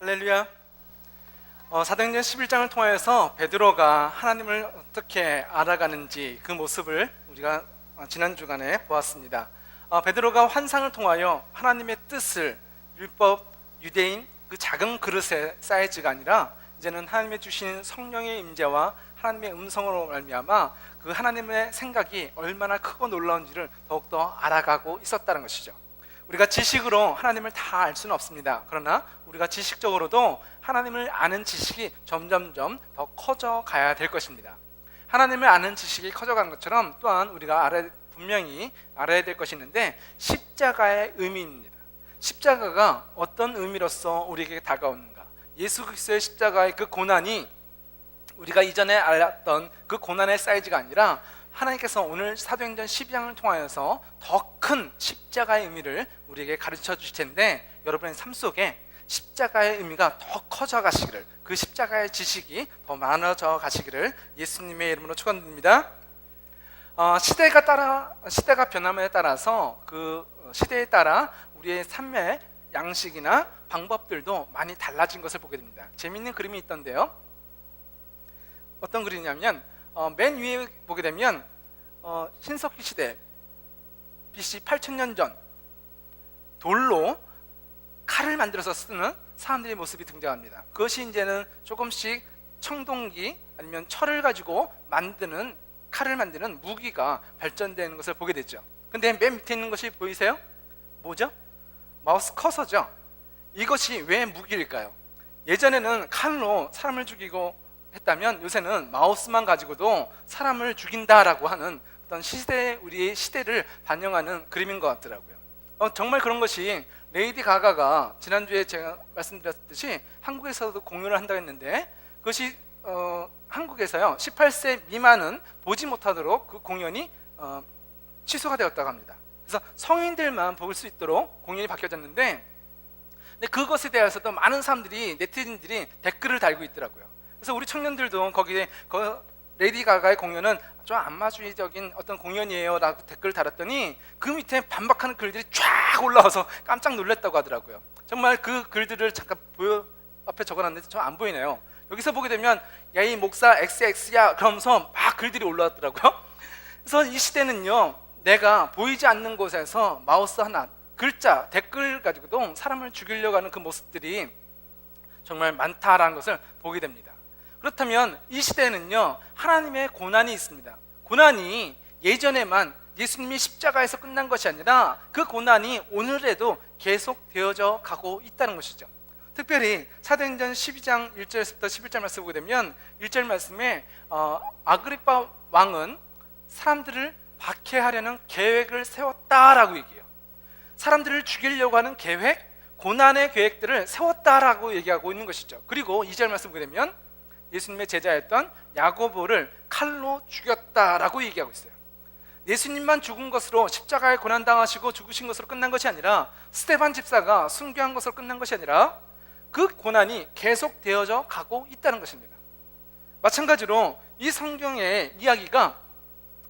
할렐루야. 사도행전 11장을 통하여서 베드로가 하나님을 어떻게 알아가는지 그 모습을 우리가 지난 주간에 보았습니다. 베드로가 환상을 통하여 하나님의 뜻을 율법, 유대인 그 작은 그릇의 사이즈가 아니라 이제는 하나님의 주신 성령의 임재와 하나님의 음성으로 말미암아 그 하나님의 생각이 얼마나 크고 놀라운지를 더욱더 알아가고 있었다는 것이죠. 우리가 지식으로 하나님을 다 알 수는 없습니다. 그러나 우리가 지식적으로도 하나님을 아는 지식이 점점점 더 커져 가야 될 것입니다. 하나님을 아는 지식이 커져가는 것처럼 또한 우리가 분명히 알아야 될 것이 있는데, 십자가의 의미입니다. 십자가가 어떤 의미로서 우리에게 다가오는가, 예수 그리스도의 십자가의 그 고난이 우리가 이전에 알았던 그 고난의 사이즈가 아니라 하나님께서 오늘 사도행전 12장을 통하여서 더 큰 십자가의 의미를 우리에게 가르쳐 주실 텐데, 여러분의 삶 속에 십자가의 의미가 더 커져 가시기를, 그 십자가의 지식이 더 많아져 가시기를 예수님의 이름으로 축원드립니다. 시대가 변함에 따라서 그 시대에 따라 우리의 삶의 양식이나 방법들도 많이 달라진 것을 보게 됩니다. 재미있는 그림이 있던데요. 어떤 그림이냐면 맨 위에 보게 되면 신석기 시대 BC 8000년 전 돌로 칼을 만들어서 쓰는 사람들의 모습이 등장합니다. 그것이 이제는 조금씩 청동기 아니면 철을 가지고 만드는 칼을 만드는 무기가 발전되는 것을 보게 되죠. 근데 맨 밑에 있는 것이 보이세요? 뭐죠? 마우스 커서죠. 이것이 왜 무기일까요? 예전에는 칼로 사람을 죽이고 했다면 요새는 마우스만 가지고도 사람을 죽인다라고 하는 어떤 우리의 시대를 반영하는 그림인 것 같더라고요. 정말 그런 것이 레이디 가가가 지난주에 제가 말씀드렸듯이 한국에서도 공연을 한다고 했는데, 그것이 한국에서요 18세 미만은 보지 못하도록 그 공연이 취소가 되었다고 합니다. 그래서 성인들만 볼 수 있도록 공연이 바뀌어졌는데, 근데 그것에 대해서도 많은 사람들이, 네티즌들이 댓글을 달고 있더라고요. 그래서 우리 청년들도 거기에 레이디 가가의 공연은 좀 안마주의적인 어떤 공연이에요 라고 댓글을 달았더니 그 밑에 반박하는 글들이 쫙 올라와서 깜짝 놀랐다고 하더라고요. 정말 그 글들을 잠깐 앞에 적어놨는데 좀 안 보이네요. 여기서 보게 되면 야, 이 목사 XX야 그러면서 막 글들이 올라왔더라고요. 그래서 이 시대는요, 내가 보이지 않는 곳에서 마우스 하나, 글자, 댓글 가지고도 사람을 죽이려고 하는 그 모습들이 정말 많다라는 것을 보게 됩니다. 그렇다면 이 시대에는요 하나님의 고난이 있습니다. 고난이 예전에만 예수님이 십자가에서 끝난 것이 아니라 그 고난이 오늘에도 계속 되어져 가고 있다는 것이죠. 특별히 사도행전 12장 1절에서부터 11절 말씀 보게 되면 1절 말씀에 아그리파 왕은 사람들을 박해하려는 계획을 세웠다라고 얘기해요. 사람들을 죽이려고 하는 계획, 고난의 계획들을 세웠다라고 얘기하고 있는 것이죠. 그리고 2절 말씀 보게 되면 예수님의 제자였던 야고보를 칼로 죽였다라고 얘기하고 있어요. 예수님만 죽은 것으로, 십자가에 고난당하시고 죽으신 것으로 끝난 것이 아니라, 스데반 집사가 순교한 것으로 끝난 것이 아니라 그 고난이 계속 되어져 가고 있다는 것입니다. 마찬가지로 이 성경의 이야기가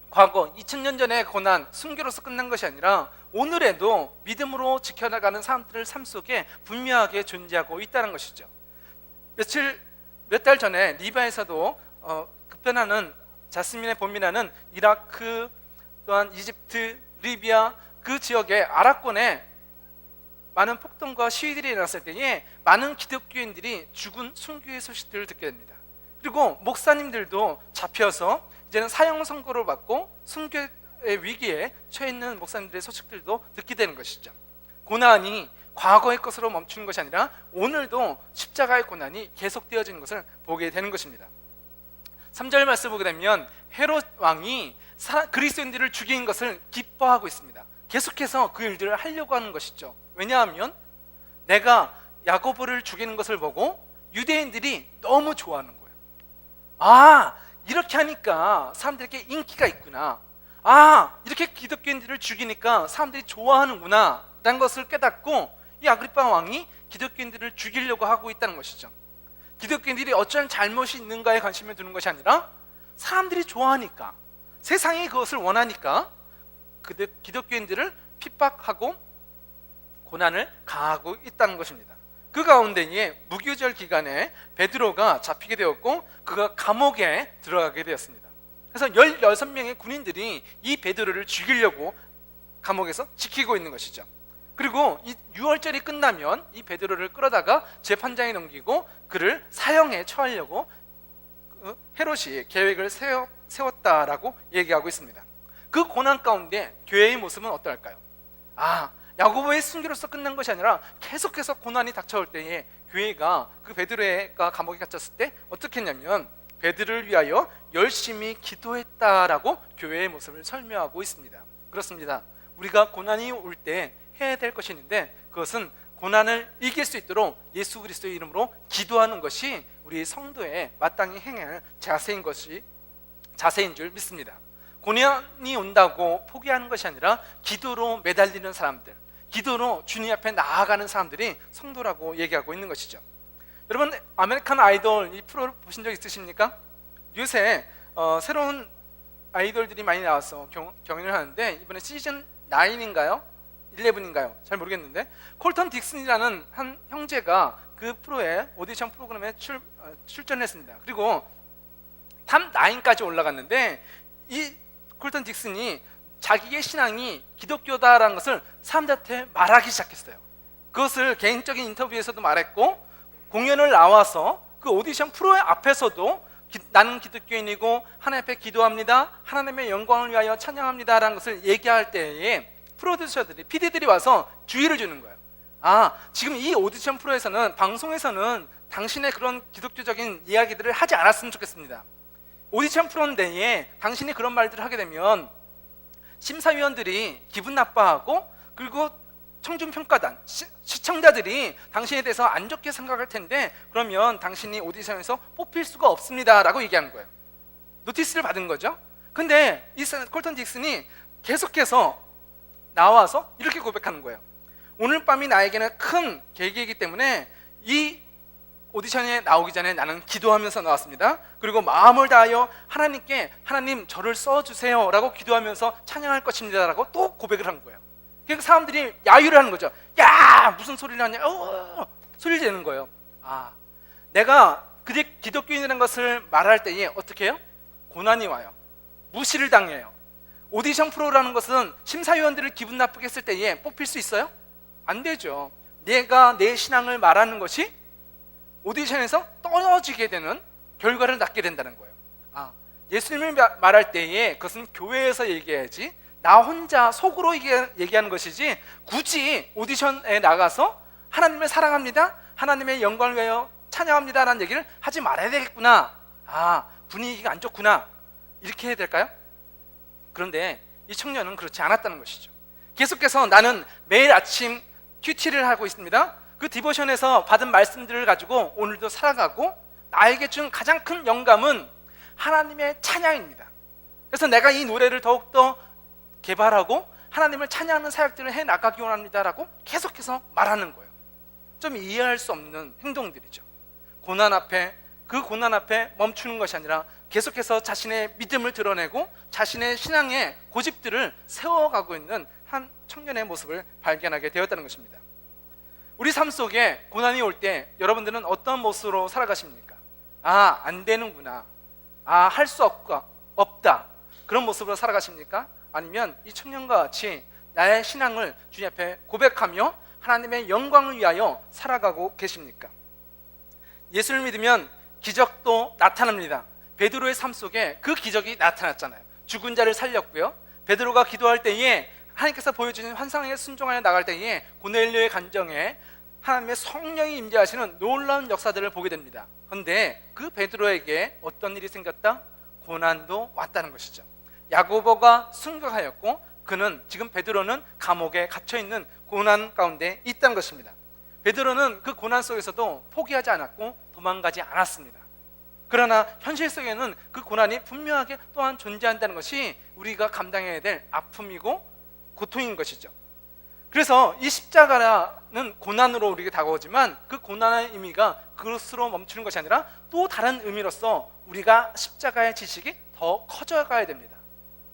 과거 2000년 전의 고난, 순교로서 끝난 것이 아니라 오늘에도 믿음으로 지켜나가는 사람들의 삶 속에 분명하게 존재하고 있다는 것이죠. 몇 달 전에 리비아에서도 급변하는 자스민의 봄이라는 이라크, 또한 이집트, 리비아 그 지역의 아랍권에 많은 폭동과 시위들이 일어났을 때에 많은 기독교인들이 죽은 순교의 소식들을 듣게 됩니다. 그리고 목사님들도 잡혀서 이제는 사형 선고를 받고 순교의 위기에 처해 있는 목사님들의 소식들도 듣게 되는 것이죠. 고난이 과거의 것으로 멈추는 것이 아니라 오늘도 십자가의 고난이 계속되어지는 것을 보게 되는 것입니다. 3절 말씀 보게 되면 헤롯 왕이 그리스도인들을 죽인 것을 기뻐하고 있습니다. 계속해서 그 일들을 하려고 하는 것이죠. 왜냐하면 내가 야고보를 죽이는 것을 보고 유대인들이 너무 좋아하는 거예요. 이렇게 하니까 사람들에게 인기가 있구나. 이렇게 기독교인들을 죽이니까 사람들이 좋아하는구나 라는 것을 깨닫고 이 아그리파 왕이 기독교인들을 죽이려고 하고 있다는 것이죠. 기독교인들이 어쩌면 잘못이 있는가에 관심을 두는 것이 아니라 사람들이 좋아하니까, 세상이 그것을 원하니까 기독교인들을 핍박하고 고난을 가하고 있다는 것입니다. 그 가운데에 무교절 기간에 베드로가 잡히게 되었고 그가 감옥에 들어가게 되었습니다. 그래서 16명의 군인들이 이 베드로를 죽이려고 감옥에서 지키고 있는 것이죠. 그리고 이 유월절이 끝나면 이 베드로를 끌어다가 재판장에 넘기고 그를 사형에 처하려고 헤롯이 계획을 세웠다라고 얘기하고 있습니다. 그 고난 가운데 교회의 모습은 어떨까요? 야고보의 순교로서 끝난 것이 아니라 계속해서 고난이 닥쳐올 때에 교회가 그 베드로가 감옥에 갇혔을 때 어떻게 했냐면 베드로를 위하여 열심히 기도했다라고 교회의 모습을 설명하고 있습니다. 그렇습니다. 우리가 고난이 올 때 해야 될 것이 있는데 그것은 고난을 이길 수 있도록 예수 그리스도의 이름으로 기도하는 것이 우리 성도의 마땅히 행할 자세인 줄 믿습니다. 고난이 온다고 포기하는 것이 아니라 기도로 매달리는 사람들, 기도로 주님 앞에 나아가는 사람들이 성도라고 얘기하고 있는 것이죠. 여러분, 아메리칸 아이돌 이 프로를 보신 적 있으십니까? 요새 새로운 아이돌들이 많이 나와서 경연을 하는데 이번에 시즌 9인가요? 11인가요? 잘 모르겠는데 콜턴 딕슨이라는 한 형제가 그 프로의 오디션 프로그램에 출전했습니다. 그리고 탑 9까지 올라갔는데 이 콜턴 딕슨이 자기의 신앙이 기독교다라는 것을 사람들한테 말하기 시작했어요. 그것을 개인적인 인터뷰에서도 말했고 공연을 나와서 그 오디션 프로의 앞에서도 나는 기독교인이고 하나님 앞에 기도합니다, 하나님의 영광을 위하여 찬양합니다라는 것을 얘기할 때에 프로듀서들이, PD들이 와서 주의를 주는 거예요. 지금 이 오디션 프로에서는, 방송에서는 당신의 그런 기독교적인 이야기들을 하지 않았으면 좋겠습니다. 오디션 프로인데 당신이 그런 말들을 하게 되면 심사위원들이 기분 나빠하고 그리고 청중평가단, 시청자들이 당신에 대해서 안 좋게 생각할 텐데 그러면 당신이 오디션에서 뽑힐 수가 없습니다 라고 얘기하는 거예요. 노티스를 받은 거죠. 근데 이 콜턴 딕슨이 계속해서 나와서 이렇게 고백하는 거예요. 오늘 밤이 나에게는 큰 계기이기 때문에 이 오디션에 나오기 전에 나는 기도하면서 나왔습니다. 그리고 마음을 다하여 하나님께 하나님 저를 써주세요 라고 기도하면서 찬양할 것입니다 라고 또 고백을 한 거예요. 그러니까 사람들이 야유를 하는 거죠. 야 무슨 소리를 하냐, 소리를 내는 거예요. 내가 기독교인이라는 것을 말할 때에 어떻게 해요? 고난이 와요. 무시를 당해요. 오디션 프로라는 것은 심사위원들을 기분 나쁘게 했을 때에 뽑힐 수 있어요? 안 되죠. 내가 내 신앙을 말하는 것이 오디션에서 떨어지게 되는 결과를 낳게 된다는 거예요. 예수님을 말할 때에 그것은 교회에서 얘기해야지 나 혼자 속으로 얘기하는 것이지 굳이 오디션에 나가서 하나님을 사랑합니다, 하나님의 영광을 위하여 찬양합니다 라는 얘기를 하지 말아야 되겠구나, 분위기가 안 좋구나, 이렇게 해야 될까요? 그런데 이 청년은 그렇지 않았다는 것이죠. 계속해서 나는 매일 아침 큐티를 하고 있습니다. 그 디보션에서 받은 말씀들을 가지고 오늘도 살아가고 나에게 준 가장 큰 영감은 하나님의 찬양입니다. 그래서 내가 이 노래를 더욱더 개발하고 하나님을 찬양하는 사역들을 해나가기 원합니다라고 계속해서 말하는 거예요. 좀 이해할 수 없는 행동들이죠. 그 고난 앞에 멈추는 것이 아니라 계속해서 자신의 믿음을 드러내고 자신의 신앙의 고집들을 세워가고 있는 한 청년의 모습을 발견하게 되었다는 것입니다. 우리 삶 속에 고난이 올 때 여러분들은 어떤 모습으로 살아가십니까? 안 되는구나, 할 수 없다, 그런 모습으로 살아가십니까? 아니면 이 청년과 같이 나의 신앙을 주님 앞에 고백하며 하나님의 영광을 위하여 살아가고 계십니까? 예수를 믿으면 기적도 나타납니다. 베드로의 삶 속에 그 기적이 나타났잖아요. 죽은 자를 살렸고요. 베드로가 기도할 때에 하나님께서 보여주신 환상에 순종하여 나갈 때에 고넬료의 간정에 하나님의 성령이 임재하시는 놀라운 역사들을 보게 됩니다. 그런데 그 베드로에게 어떤 일이 생겼다? 고난도 왔다는 것이죠. 야고보가 순교하였고 지금 베드로는 감옥에 갇혀있는 고난 가운데 있다는 것입니다. 베드로는 그 고난 속에서도 포기하지 않았고 도망가지 않았습니다. 그러나 현실 속에는 그 고난이 분명하게 또한 존재한다는 것이 우리가 감당해야 될 아픔이고 고통인 것이죠. 그래서 이 십자가는 고난으로 우리에게 다가오지만 그 고난의 의미가 그것으로 멈추는 것이 아니라 또 다른 의미로서 우리가 십자가의 지식이 더 커져가야 됩니다.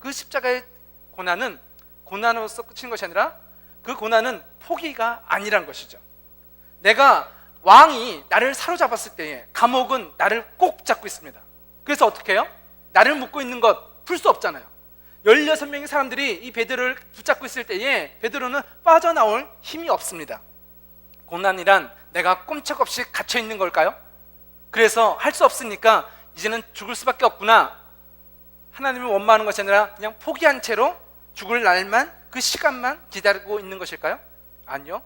그 십자가의 고난은 고난으로서 끝인 것이 아니라 그 고난은 포기가 아니란 것이죠. 내가 왕이 나를 사로잡았을 때에 감옥은 나를 꼭 잡고 있습니다. 그래서 어떻게 해요? 나를 묶고 있는 것 풀 수 없잖아요. 16명의 사람들이 이 베드로를 붙잡고 있을 때에 베드로는 빠져나올 힘이 없습니다. 고난이란 내가 꼼짝없이 갇혀 있는 걸까요? 그래서 할 수 없으니까 이제는 죽을 수밖에 없구나, 하나님을 원망하는 것이 아니라 그냥 포기한 채로 죽을 날만, 그 시간만 기다리고 있는 것일까요? 아니요.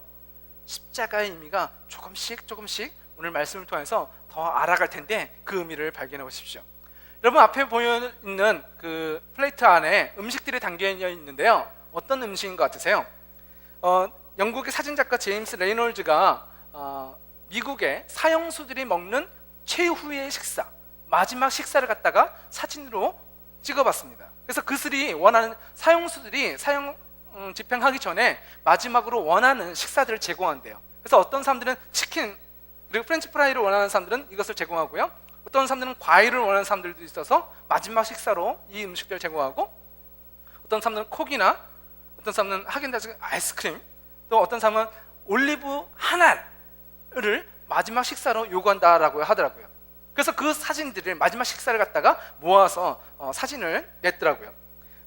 십자가의 의미가 조금씩 오늘 말씀을 통해서 더 알아갈 텐데 그 의미를 발견해 보십시오. 여러분, 앞에 보이는 그 플레이트 안에 음식들이 담겨 있는데요, 어떤 음식인 것 같으세요? 영국의 사진작가 제임스 레이놀즈가 미국의 사형수들이 먹는 최후의 식사, 마지막 식사를 갖다가 사진으로 찍어봤습니다. 그래서 그들이 원하는, 사형수들이 사형 집행하기 전에 마지막으로 원하는 식사들을 제공한대요. 그래서 어떤 사람들은 치킨 그리고 프렌치 프라이를 원하는 사람들은 이것을 제공하고요, 어떤 사람들은 과일을 원하는 사람들도 있어서 마지막 식사로 이 음식들을 제공하고, 어떤 사람들은 콕이나 어떤 사람은 하겐다즈 아이스크림, 또 어떤 사람은 올리브 한 알을 마지막 식사로 요구한다라고 하더라고요. 그래서 그 사진들을, 마지막 식사를 갖다가 모아서 사진을 냈더라고요.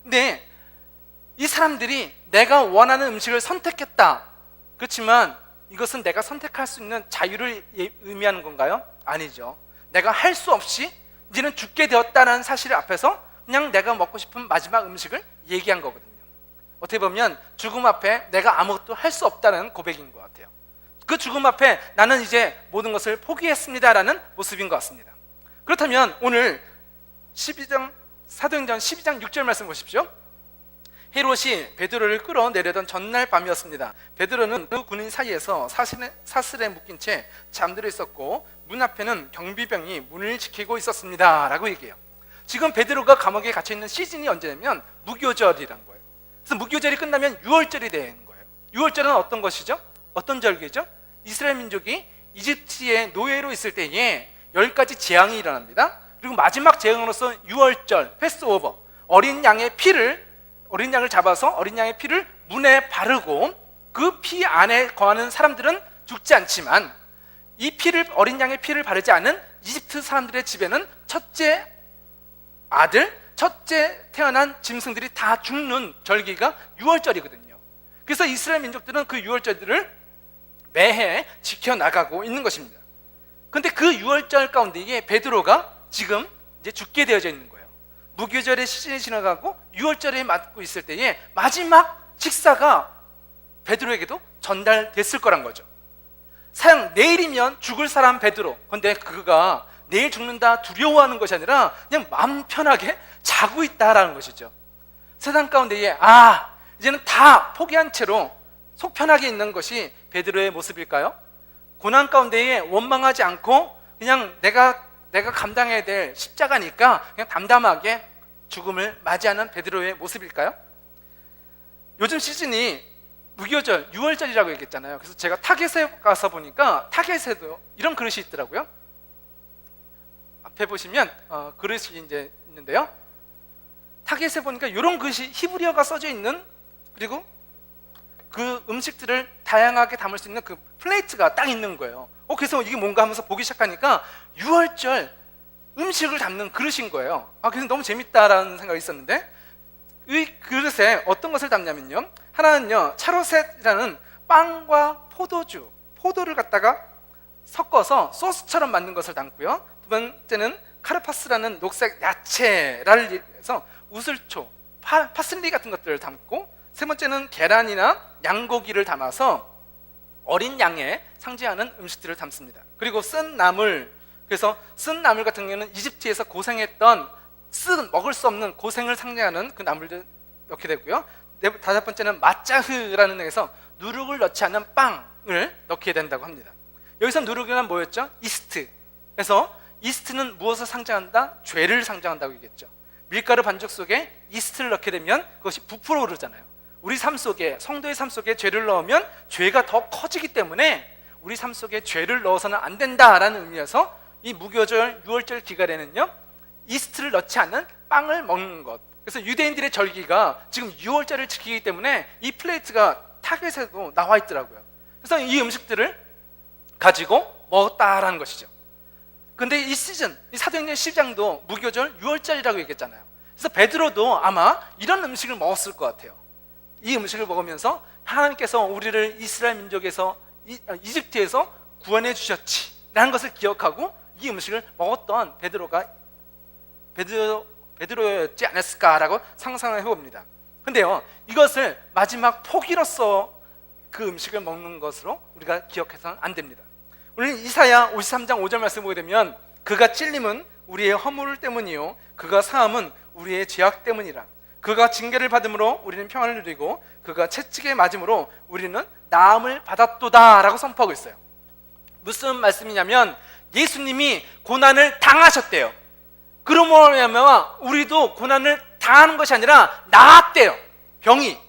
근데 이 사람들이 내가 원하는 음식을 선택했다, 그렇지만 이것은 내가 선택할 수 있는 자유를 의미하는 건가요? 아니죠. 내가 할 수 없이 이제는 죽게 되었다는 사실 앞에서 그냥 내가 먹고 싶은 마지막 음식을 얘기한 거거든요. 어떻게 보면 죽음 앞에 내가 아무것도 할 수 없다는 고백인 것 같아요. 그 죽음 앞에 나는 이제 모든 것을 포기했습니다라는 모습인 것 같습니다. 그렇다면 오늘 12장, 사도행전 12장 6절 말씀 보십시오. 헤롯이 베드로를 끌어내려던 전날 밤이었습니다. 베드로는 그 군인 사이에서 사슬에 묶인 채 잠들어 있었고 문 앞에는 경비병이 문을 지키고 있었습니다 라고 얘기해요. 지금 베드로가 감옥에 갇혀있는 시즌이 언제냐면 무교절이란 거예요. 그래서 무교절이 끝나면 유월절이 되는 거예요. 유월절은 어떤 것이죠? 어떤 절기죠? 이스라엘 민족이 이집트의 노예로 있을 때에 10가지 재앙이 일어납니다. 그리고 마지막 재앙으로서 유월절, 패스오버, 어린 양을 잡아서 어린 양의 피를 문에 바르고 그 피 안에 거하는 사람들은 죽지 않지만 이 피를, 어린 양의 피를 바르지 않은 이집트 사람들의 집에는 첫째 아들, 첫째 태어난 짐승들이 다 죽는 절기가 유월절이거든요. 그래서 이스라엘 민족들은 그 유월절들을 매해 지켜나가고 있는 것입니다. 그런데 그 유월절 가운데에 베드로가 지금 이제 죽게 되어져 있는 거예요. 무교절의 시즌이 지나가고 유월절에 맞고 있을 때에 마지막 식사가 베드로에게도 전달됐을 거란 거죠. 사형 내일이면 죽을 사람 베드로, 그런데 그가 내일 죽는다 두려워하는 것이 아니라 그냥 마음 편하게 자고 있다라는 것이죠. 세상 가운데에 이제는 다 포기한 채로 속 편하게 있는 것이 베드로의 모습일까요? 고난 가운데에 원망하지 않고 그냥 내가 감당해야 될 십자가니까 그냥 담담하게 죽음을 맞이하는 베드로의 모습일까요? 요즘 시즌이 무교절, 유월절이라고 얘기했잖아요. 그래서 제가 타겟에 가서 보니까 타겟에도 이런 그릇이 있더라고요. 앞에 보시면 그릇이 이제 있는데요. 타겟에 보니까 이런 그릇이 히브리어가 써져 있는, 그리고 그 음식들을 다양하게 담을 수 있는 그 플레이트가 딱 있는 거예요. 그래서 이게 뭔가 하면서 보기 시작하니까 유월절 음식을 담는 그릇인 거예요. 그래서 너무 재밌다라는 생각이 있었는데, 이 그릇에 어떤 것을 담냐면요, 하나는요 차로셋이라는 빵과 포도를 갖다가 섞어서 소스처럼 만든 것을 담고요, 두 번째는 카르파스라는 녹색 야채를 해서 우슬초, 파슬리 같은 것들을 담고, 세 번째는 계란이나 양고기를 담아서 어린 양에 상징하는 음식들을 담습니다. 그리고 쓴 나물, 그래서 쓴 나물 같은 경우는 이집트에서 고생했던 먹을 수 없는 고생을 상징하는 그 나물들 넣게 되고요. 다섯 번째는 마짜흐라는 데에서 누룩을 넣지 않는 빵을 넣게 된다고 합니다. 여기서 누룩이란 뭐였죠? 이스트. 그래서 이스트는 무엇을 상징한다? 죄를 상징한다고 얘기했죠. 밀가루 반죽 속에 이스트를 넣게 되면 그것이 부풀어 오르잖아요. 우리 삶 속에, 성도의 삶 속에 죄를 넣으면 죄가 더 커지기 때문에 우리 삶 속에 죄를 넣어서는 안 된다라는 의미에서 이 무교절, 유월절 기간에는요 이스트를 넣지 않는 빵을 먹는 것. 그래서 유대인들의 절기가 지금 유월절을 지키기 때문에 이 플레이트가 타겟에도 나와 있더라고요. 그래서 이 음식들을 가지고 받고 먹었다라는 것이죠. 근데 이 시즌, 이 사도행전 12장도 무교절 6월절이라고 얘기했잖아요. 그래서 베드로도 아마 이런 음식을 먹었을 것 같아요. 이 음식을 먹으면서 하나님께서 우리를 이스라엘 민족에서 이집트에서 구원해 주셨지라는 것을 기억하고 이 음식을 먹었던 베드로였지 않았을까라고 상상을 해봅니다. 근데요, 이것을 마지막 포기로서 그 음식을 먹는 것으로 우리가 기억해서는 안 됩니다. 오늘 이사야 53장 5절 말씀 보게 되면 그가 찔림은 우리의 허물 때문이요 그가 사함은 우리의 죄악 때문이라. 그가 징계를 받음으로 우리는 평안을 누리고 그가 채찍에 맞음으로 우리는 나음을 받았도다 라고 선포하고 있어요. 무슨 말씀이냐면 예수님이 고난을 당하셨대요. 그러면 우리도 고난을 당하는 것이 아니라 나았대요. 병이.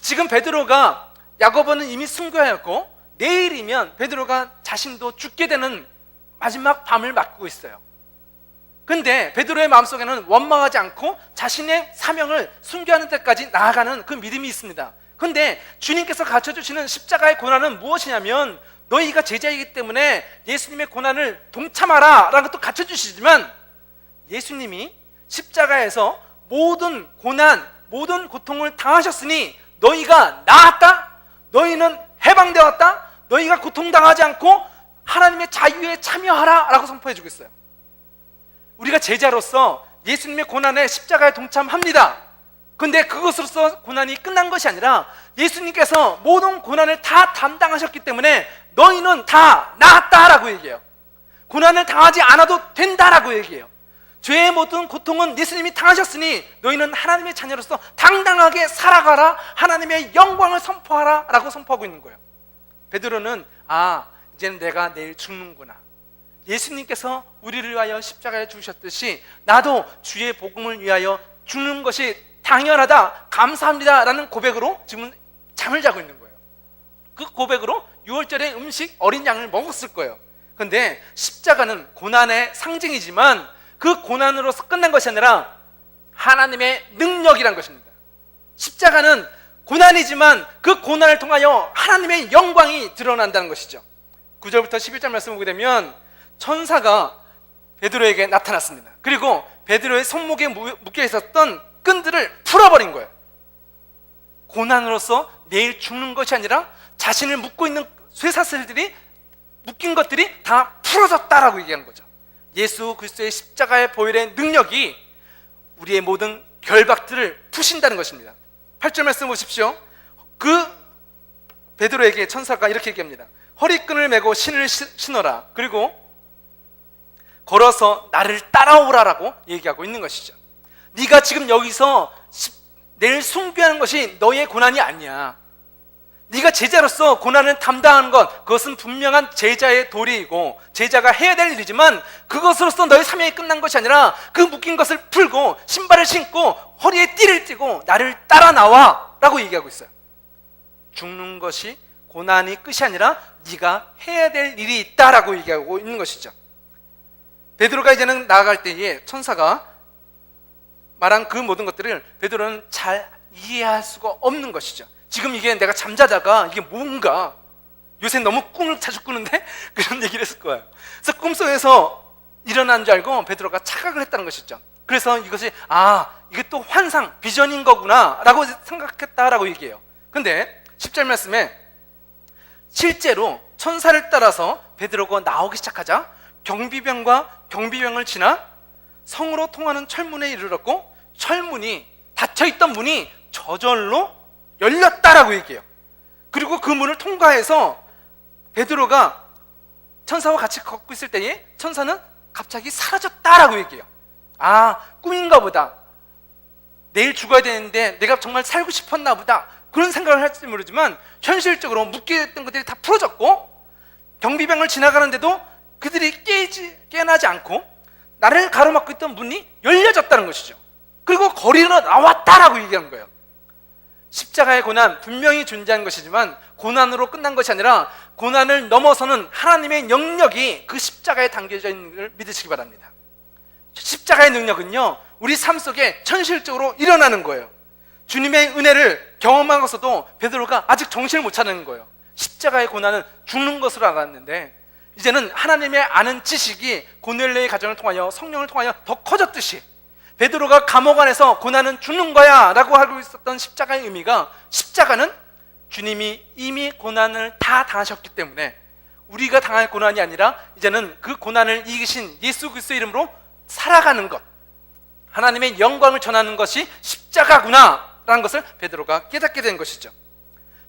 지금 베드로가 야고보는 이미 순교하였고 내일이면 베드로가 자신도 죽게 되는 마지막 밤을 맞고 있어요. 근데 베드로의 마음속에는 원망하지 않고 자신의 사명을 순교하는 데까지 나아가는 그 믿음이 있습니다. 근데 주님께서 가르쳐주시는 십자가의 고난은 무엇이냐면 너희가 제자이기 때문에 예수님의 고난을 동참하라 라는 것도 가르쳐주시지만 예수님이 십자가에서 모든 고난, 모든 고통을 당하셨으니 너희가 나았다? 너희는 해방되었다? 너희가 고통당하지 않고 하나님의 자유에 참여하라 라고 선포해주고 있어요. 우리가 제자로서 예수님의 고난에 십자가에 동참합니다. 근데 그것으로서 고난이 끝난 것이 아니라 예수님께서 모든 고난을 다 담당하셨기 때문에 너희는 다 나았다라고 얘기해요. 고난을 당하지 않아도 된다라고 얘기해요. 죄의 모든 고통은 예수님이 당하셨으니 너희는 하나님의 자녀로서 당당하게 살아가라, 하나님의 영광을 선포하라 라고 선포하고 있는 거예요. 베드로는 이제는 내가 내일 죽는구나, 예수님께서 우리를 위하여 십자가에 죽으셨듯이 나도 주의 복음을 위하여 죽는 것이 당연하다, 감사합니다 라는 고백으로 지금 잠을 자고 있는 거예요. 그 고백으로 6월절에 음식 어린 양을 먹었을 거예요. 그런데 십자가는 고난의 상징이지만 그 고난으로서 끝난 것이 아니라 하나님의 능력이란 것입니다. 십자가는 고난이지만 그 고난을 통하여 하나님의 영광이 드러난다는 것이죠. 9절부터 11절 말씀을 보게 되면 천사가 베드로에게 나타났습니다. 그리고 베드로의 손목에 묶여 있었던 끈들을 풀어버린 거예요. 고난으로서 내일 죽는 것이 아니라 자신을 묶고 있는 쇠사슬들이, 묶인 것들이 다 풀어졌다라고 얘기한 거죠. 예수 그리스도의 십자가의 보혈의 능력이 우리의 모든 결박들을 푸신다는 것입니다. 8절 말씀 보십시오. 그 베드로에게 천사가 이렇게 얘기합니다. 허리끈을 메고 신을 신어라. 그리고 걸어서 나를 따라오라라고 얘기하고 있는 것이죠. 네가 지금 여기서 내일 순교하는 것이 너의 고난이 아니야. 네가 제자로서 고난을 담당하는 것, 그것은 분명한 제자의 도리이고 제자가 해야 될 일이지만 그것으로서 너의 사명이 끝난 것이 아니라 그 묶인 것을 풀고 신발을 신고 허리에 띠를 띠고 나를 따라 나와 라고 얘기하고 있어요. 죽는 것이 고난이 끝이 아니라 네가 해야 될 일이 있다라고 얘기하고 있는 것이죠. 베드로가 이제는 나아갈 때에 천사가 말한 그 모든 것들을 베드로는 잘 이해할 수가 없는 것이죠. 지금 이게 내가 잠자다가 이게 뭔가, 요새 너무 꿈을 자주 꾸는데 그런 얘기를 했을 거예요. 그래서 꿈속에서 일어난 줄 알고 베드로가 착각을 했다는 것이죠. 그래서 이것이 이게 또 환상, 비전인 거구나 라고 생각했다라고 얘기해요. 근데 10절 말씀에 실제로 천사를 따라서 베드로가 나오기 시작하자 경비병과 경비병을 지나 성으로 통하는 철문에 이르렀고 철문이, 닫혀있던 문이 저절로 열렸다라고 얘기해요. 그리고 그 문을 통과해서 베드로가 천사와 같이 걷고 있을 때에 천사는 갑자기 사라졌다라고 얘기해요. 꿈인가 보다, 내일 죽어야 되는데 내가 정말 살고 싶었나 보다, 그런 생각을 할지 모르지만 현실적으로 묶여있던 것들이 다 풀어졌고 경비병을 지나가는데도 그들이 깨어나지 않고 나를 가로막고 있던 문이 열려졌다는 것이죠. 그리고 거리로 나왔다라고 얘기하는 거예요. 십자가의 고난 분명히 존재한 것이지만 고난으로 끝난 것이 아니라 고난을 넘어서는 하나님의 영역이 그 십자가에 담겨져 있는 걸 믿으시기 바랍니다. 십자가의 능력은요, 우리 삶 속에 현실적으로 일어나는 거예요. 주님의 은혜를 경험하고서도 베드로가 아직 정신을 못 차리는 거예요. 십자가의 고난은 죽는 것으로 알았는데 이제는 하나님의 아는 지식이 고넬료의 가정을 통하여 성령을 통하여 더 커졌듯이 베드로가 감옥 안에서 고난은 죽는 거야 라고 하고 있었던 십자가의 의미가, 십자가는 주님이 이미 고난을 다 당하셨기 때문에 우리가 당할 고난이 아니라 이제는 그 고난을 이기신 예수 그리스도의 이름으로 살아가는 것, 하나님의 영광을 전하는 것이 십자가구나 라는 것을 베드로가 깨닫게 된 것이죠.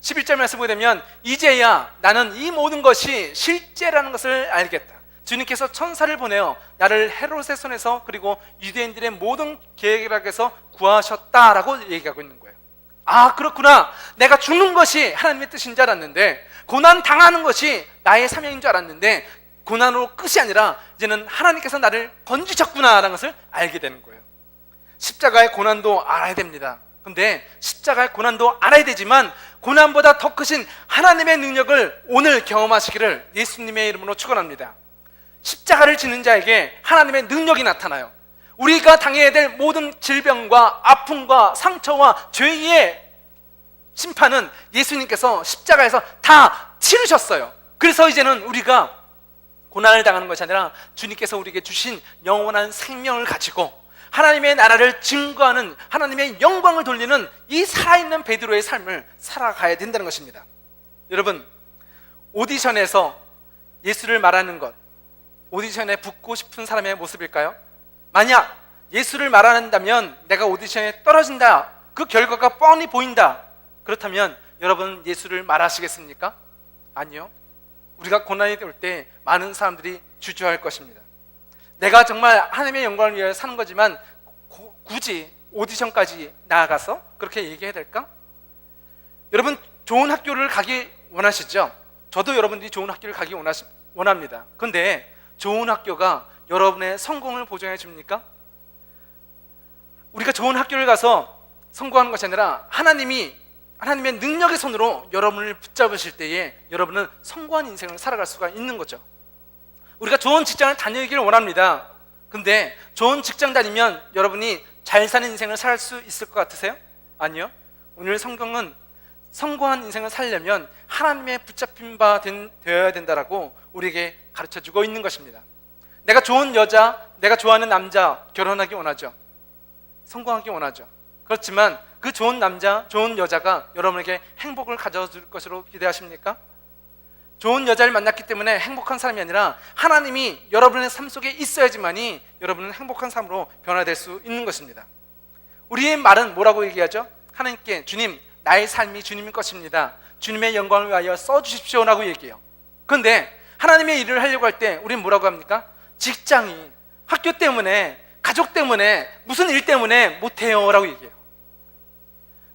11절 말씀 보게 되면 이제야 나는 이 모든 것이 실제라는 것을 알겠다. 주님께서 천사를 보내어 나를 헤롯의 손에서 그리고 유대인들의 모든 계략에서 구하셨다라고 얘기하고 있는 거예요. 아, 그렇구나. 내가 죽는 것이 하나님의 뜻인 줄 알았는데, 고난 당하는 것이 나의 사명인 줄 알았는데, 고난으로 끝이 아니라 이제는 하나님께서 나를 건지셨구나라는 것을 알게 되는 거예요. 십자가의 고난도 알아야 됩니다. 근데 십자가의 고난도 알아야 되지만 고난보다 더 크신 하나님의 능력을 오늘 경험하시기를 예수님의 이름으로 축원합니다. 십자가를 지는 자에게 하나님의 능력이 나타나요. 우리가 당해야 될 모든 질병과 아픔과 상처와 죄의 심판은 예수님께서 십자가에서 다 치르셨어요. 그래서 이제는 우리가 고난을 당하는 것이 아니라 주님께서 우리에게 주신 영원한 생명을 가지고 하나님의 나라를 증거하는, 하나님의 영광을 돌리는 이 살아있는 베드로의 삶을 살아가야 된다는 것입니다. 여러분, 오디션에서 예수를 말하는 것, 오디션에 붙고 싶은 사람의 모습일까요? 만약 예수를 말한다면 내가 오디션에 떨어진다, 그 결과가 뻔히 보인다, 그렇다면 여러분 예수를 말하시겠습니까? 아니요. 우리가 고난이 올 때 많은 사람들이 주저할 것입니다. 내가 정말 하나님의 영광을 위하여 사는 거지만 굳이 오디션까지 나아가서 그렇게 얘기해야 될까? 여러분, 좋은 학교를 가기 원하시죠? 저도 여러분들이 좋은 학교를 가기 원합니다. 그런데 좋은 학교가 여러분의 성공을 보장해 줍니까? 우리가 좋은 학교를 가서 성공하는 것이 아니라 하나님의 능력의 손으로 여러분을 붙잡으실 때에 여러분은 성공한 인생을 살아갈 수가 있는 거죠. 우리가 좋은 직장을 다니기를 원합니다. 근데 좋은 직장 다니면 여러분이 잘 사는 인생을 살 수 있을 것 같으세요? 아니요. 오늘 성경은 성공한 인생을 살려면 하나님의 붙잡힌 바 되어야 된다라고 우리에게 가르쳐주고 있는 것입니다. 내가 좋은 여자, 내가 좋아하는 남자 결혼하기 원하죠. 성공하기 원하죠. 그렇지만 그 좋은 남자, 좋은 여자가 여러분에게 행복을 가져줄 것으로 기대하십니까? 좋은 여자를 만났기 때문에 행복한 사람이 아니라 하나님이 여러분의 삶 속에 있어야지만이 여러분은 행복한 삶으로 변화될 수 있는 것입니다. 우리의 말은 뭐라고 얘기하죠? 하나님께 주님, 나의 삶이 주님의 것입니다. 주님의 영광을 위하여 써주십시오라고 얘기해요. 그런데 하나님의 일을 하려고 할 때 우리는 뭐라고 합니까? 직장이, 학교 때문에, 가족 때문에, 무슨 일 때문에 못해요 라고 얘기해요.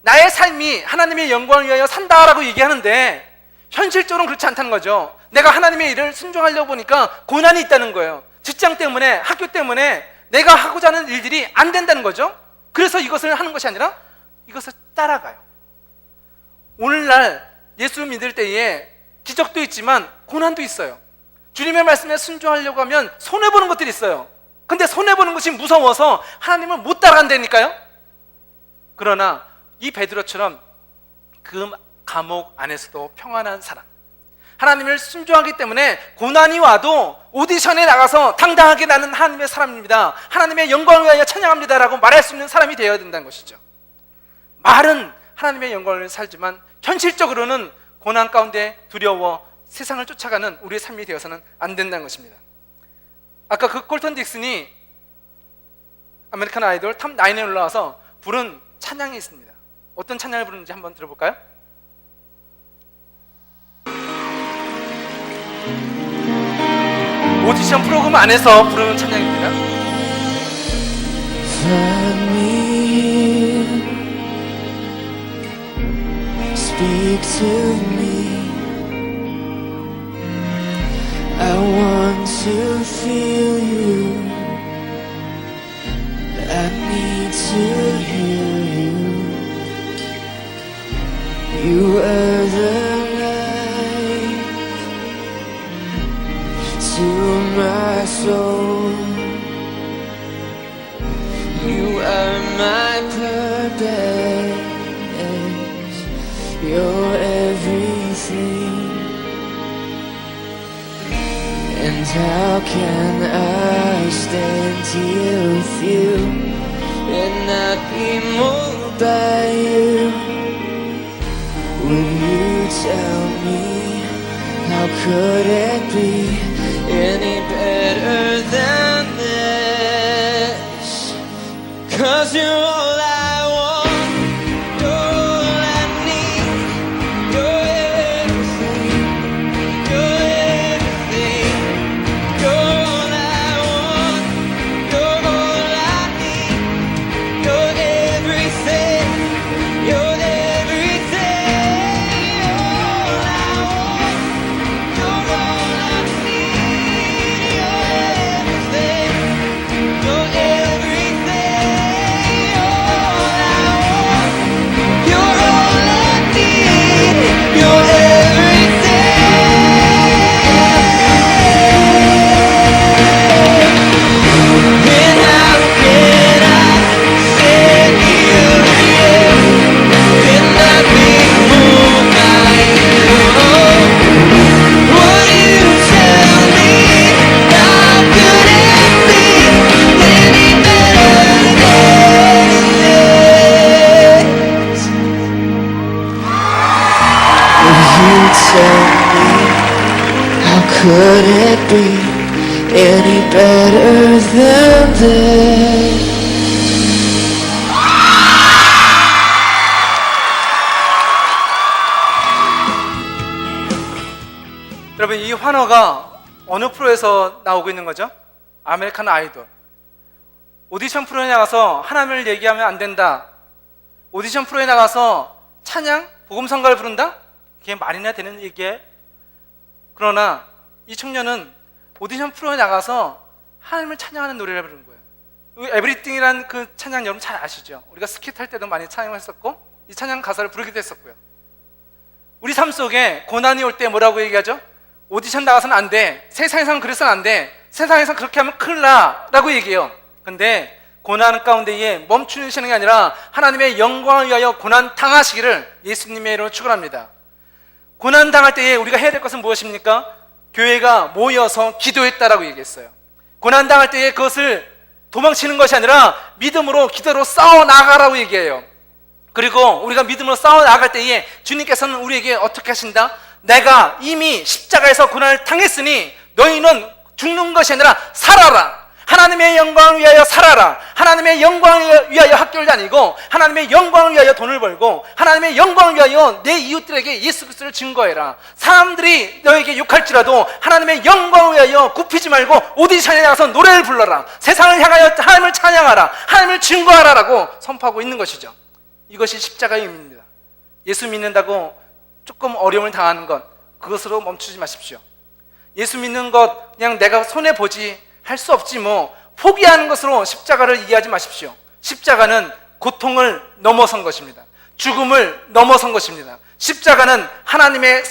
나의 삶이 하나님의 영광을 위하여 산다라고 얘기하는데 현실적으로는 그렇지 않다는 거죠. 내가 하나님의 일을 순종하려고 보니까 고난이 있다는 거예요. 직장 때문에, 학교 때문에 내가 하고자 하는 일들이 안 된다는 거죠. 그래서 이것을 하는 것이 아니라 이것을 따라가요. 오늘날 예수 믿을 때에 기적도 있지만 고난도 있어요. 주님의 말씀에 순종하려고 하면 손해보는 것들이 있어요. 근데 손해보는 것이 무서워서 하나님을 못 따라간다니까요. 그러나 이 베드로처럼 그 감옥 안에서도 평안한 사람, 하나님을 순종하기 때문에 고난이 와도 오디션에 나가서 당당하게 나는 하나님의 사람입니다, 하나님의 영광을 위하여 찬양합니다 라고 말할 수 있는 사람이 되어야 된다는 것이죠. 말은 하나님의 영광을 살지만 현실적으로는 고난 가운데 두려워 세상을 쫓아가는 우리의 삶이 되어서는 안 된다는 것입니다. 아까 그 콜턴 딕슨이 아메리칸 아이돌 탑 9에 올라와서 부른 찬양이 있습니다. 어떤 찬양을 부르는지 한번 들어볼까요? 오디션 프로그램 안에서 부르는 찬양입니다. Find me, speak to me. I want to feel you. I need to hear you. You are the light to my soul. You are my purpose. You're everything. How can I stand here with you and not be moved by you? Will you tell me, how could it be any better than this? 'Cause you're all I want, you're all I need, you're everything, you're everything. You're all I want, you're all I need, you're everything, you're everything. You're all I want, you're all I need, you're everything, you're everything. You're all I want, you're all I need, you're everything. And how can I stand here and not be moved by you? Would you tell me, how could it be any better than this? Will you tell me, how could it be any better than this? 여러분, 이 환호가 어느 프로에서 나오고 있는 거죠? 아메리칸 아이돌. 오디션 프로에 나가서 하나님을 얘기하면 안 된다. 오디션 프로에 나가서 찬양, 복음성가를 부른다? 그게 말이나 되는 얘기예요? 그러나 이 청년은 오디션 프로에 나가서 하나님을 찬양하는 노래를 부른 거예요. 에브리띵이라는 그 찬양 여러분 잘 아시죠? 우리가 스키 탈 때도 많이 찬양했었고 이 찬양 가사를 부르기도 했었고요. 우리 삶 속에 고난이 올 때 뭐라고 얘기하죠? 오디션 나가서는 안 돼. 세상에서는 그래서는 안 돼. 세상에서 그렇게 하면 큰일 나 라고 얘기해요. 근데 고난 가운데에 멈추시는 게 아니라 하나님의 영광을 위하여 고난 당하시기를 예수님의 이름으로 축원합니다. 고난 당할 때에 우리가 해야 될 것은 무엇입니까? 교회가 모여서 기도했다라고 얘기했어요. 고난 당할 때에 그것을 도망치는 것이 아니라 믿음으로 기도로 싸워 나가라고 얘기해요. 그리고 우리가 믿음으로 싸워 나갈 때에 주님께서는 우리에게 어떻게 하신다? 내가 이미 십자가에서 고난을 당했으니 너희는 죽는 것이 아니라 살아라. 하나님의 영광을 위하여 살아라. 하나님의 영광을 위하여 학교를 다니고 하나님의 영광을 위하여 돈을 벌고 하나님의 영광을 위하여 내 이웃들에게 예수 그리스도를 증거해라. 사람들이 너에게 욕할지라도 하나님의 영광을 위하여 굽히지 말고 오디션에 나가서 노래를 불러라. 세상을 향하여 하나님을 찬양하라. 하나님을 증거하라라고 선포하고 있는 것이죠. 이것이 십자가의 의미입니다. 예수 믿는다고 조금 어려움을 당하는 것, 그것으로 멈추지 마십시오. 예수 믿는 것 그냥 내가 손해보지 할 수 없지 뭐 포기하는 것으로 십자가를 이해하지 마십시오. 십자가는 고통을 넘어선 것입니다. 죽음을 넘어선 것입니다. 십자가는 하나님의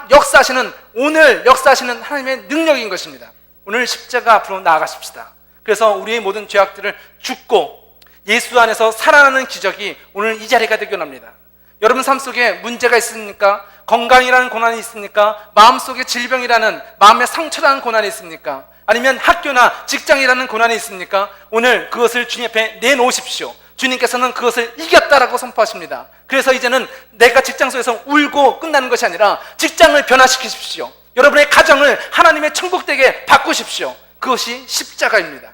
역사하시는 오늘 역사하시는 하나님의 능력인 것입니다. 오늘 십자가 앞으로 나아가십시다. 그래서 우리의 모든 죄악들을 죽고 예수 안에서 살아나는 기적이 오늘 이 자리가 되기 원합니다. 여러분 삶 속에 문제가 있습니까? 건강이라는 고난이 있습니까? 마음속에 질병이라는 마음의 상처라는 고난이 있습니까? 아니면 학교나 직장이라는 고난이 있습니까? 오늘 그것을 주님 앞에 내놓으십시오. 주님께서는 그것을 이겼다라고 선포하십니다. 그래서 이제는 내가 직장 속에서 울고 끝나는 것이 아니라 직장을 변화시키십시오. 여러분의 가정을 하나님의 천국되게 바꾸십시오. 그것이 십자가입니다.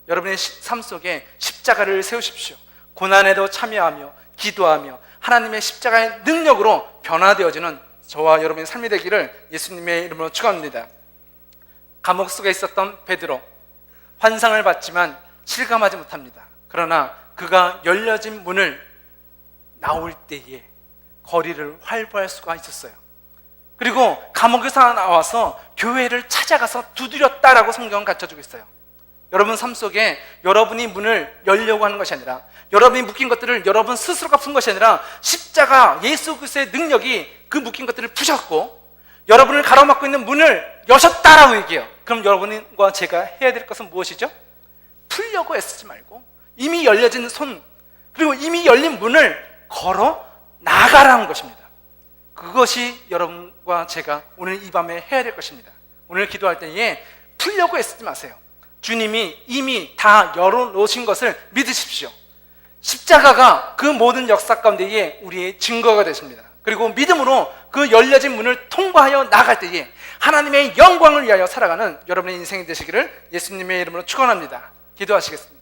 여러분의 삶 속에 십자가를 세우십시오. 고난에도 참여하며 기도하며 하나님의 십자가의 능력으로 변화되어지는 저와 여러분의 삶이 되기를 예수님의 이름으로 축원합니다. 감옥 속에 있었던 베드로, 환상을 봤지만 실감하지 못합니다. 그러나 그가 열려진 문을 나올 때에 거리를 활보할 수가 있었어요. 그리고 감옥에서 나와서 교회를 찾아가서 두드렸다라고 성경은 가르쳐주고 있어요. 여러분 삶 속에 여러분이 문을 열려고 하는 것이 아니라 여러분이 묶인 것들을 여러분 스스로가 푼 것이 아니라 십자가 예수 그리스도의 능력이 그 묶인 것들을 푸셨고 여러분을 가로막고 있는 문을 여셨다라고 얘기해요. 그럼 여러분과 제가 해야 될 것은 무엇이죠? 풀려고 애쓰지 말고 이미 열려진 손 그리고 이미 열린 문을 걸어 나가라는 것입니다. 그것이 여러분과 제가 오늘 이 밤에 해야 될 것입니다. 오늘 기도할 때에 풀려고 애쓰지 마세요. 주님이 이미 다 열어놓으신 것을 믿으십시오. 십자가가 그 모든 역사 가운데에 우리의 증거가 되십니다. 그리고 믿음으로 그 열려진 문을 통과하여 나갈 때에 하나님의 영광을 위하여 살아가는 여러분의 인생이 되시기를 예수님의 이름으로 축원합니다. 기도하시겠습니다.